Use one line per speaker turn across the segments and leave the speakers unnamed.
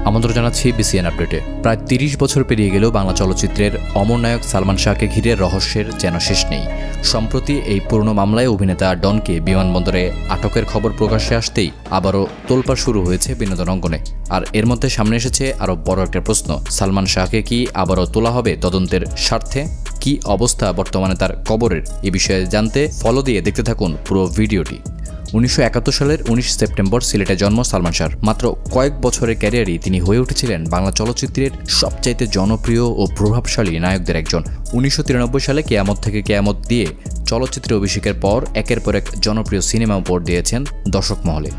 আমন্ত্রণ জানাচ্ছি বিসিএন আপডেটে। প্রায় ৩০ বছর পেরিয়ে গেলেও বাংলা চলচ্চিত্রের অমর নায়ক সালমান শাহকে ঘিরে রহস্যের যেন শেষ নেই। সম্প্রতি এই পুরনো মামলায় অভিনেতা ডনকে বিমানবন্দরে আটকের খবর প্রকাশ্যে আসতেই আবারও তোলপাড় শুরু হয়েছে বিনোদন অঙ্গনে। আর এর মধ্যে সামনে এসেছে আরও বড় একটা প্রশ্ন, সালমান শাহকে কি আবারও তোলা হবে তদন্তের স্বার্থে? কি অবস্থা বর্তমানে তার কবরের? এ বিষয়ে জানতে ফলো দিয়ে দেখতে থাকুন পুরো ভিডিওটি। 1971 সালের 19 সেপ্টেম্বর সিলেটে জন্ম সালমান শাহর। মাত্র কয়েক বছরের ক্যারিয়ারেই তিনি হয়ে উঠেছিলেন বাংলা চলচ্চিত্রের সবচাইতে জনপ্রিয় ও প্রভাবশালী নায়কদের একজন। 1993 সালে কেয়ামত থেকে কেয়ামত দিয়ে চলচ্চিত্রে অভিষেকের পর একের পর এক জনপ্রিয় সিনেমা উপহার দিয়েছেন দর্শক মহলে।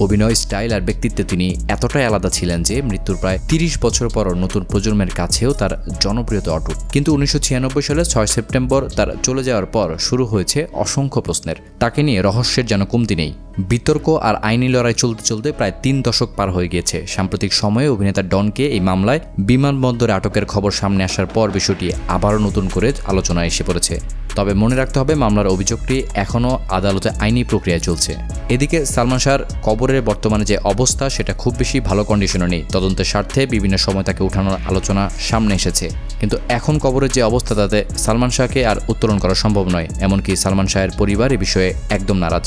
অভিনয় স্টাইল আর ব্যক্তিত্বে তিনি এতটাই আলাদা ছিলেন যে মৃত্যুর প্রায় 30 বছর পর নতুন প্রজন্মের কাছেও তার জনপ্রিয়তা অটুট। কিন্তু 1996 সালের 6 সেপ্টেম্বর তার চলে যাওয়ার পর শুরু হয়েছে অসংখ্য প্রশ্নের। তাকে নিয়ে রহস্যের যেন কমতি নেই। বিতর্ক আর আইনি লড়াই চলতে চলতে প্রায় 3 দশক পার হয়ে গিয়েছে। সাম্প্রতিক সময়ে অভিনেতা ডনকে এই মামলায় বিমানবন্দরে আটকের খবর সামনে আসার পর বিষয়টি আবারও নতুন করে আলোচনায় এসে পড়েছে। তবে মনে রাখতে হবে, মামলার অভিযোগটি এখনও আদালতে আইনি প্রক্রিয়ায় চলছে। এদিকে সালমান শাহর কবরের বর্তমানে যে অবস্থা সেটা খুব বেশি ভালো কন্ডিশনে নেই। তদন্তের স্বার্থে বিভিন্ন সময় তাকে উঠানোর আলোচনা সামনে এসেছে, কিন্তু এখন কবরের যে অবস্থা তাতে সালমান শাহকে আর উত্তোলন করা সম্ভব নয়। এমনকি সালমান শাহের পরিবার এ বিষয়ে একদম নারাজ।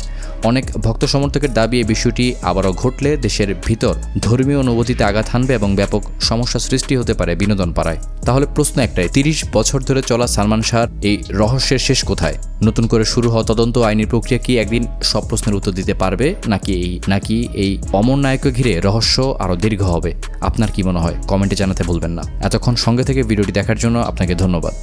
অনেক ভক্ত সমর্থকের দাবি এই বিষয়টি আবারও ঘটলে দেশের ভিতর ধর্মীয় অনুভূতিতে আঘাত হানবে এবং ব্যাপক সমস্যা সৃষ্টি হতে পারে বিনোদন পাড়ায়। তাহলে প্রশ্ন একটাই, 30 বছর ধরে চলা সালমান শাহর এই রহস্যের শেষ কোথায়? নতুন করে শুরু হওয়া তদন্ত আইনি প্রক্রিয়া কি একদিন সব প্রশ্নের উত্তর দিতে পারবে, নাকি এই অমর নায়ককে ঘিরে রহস্য আরও দীর্ঘ হবে? আপনার কি মনে হয়? কমেন্টে জানাতে ভুলবেন না। এতক্ষণ সঙ্গে থেকে ভিডিওটি দেখার জন্য আপনাকে ধন্যবাদ।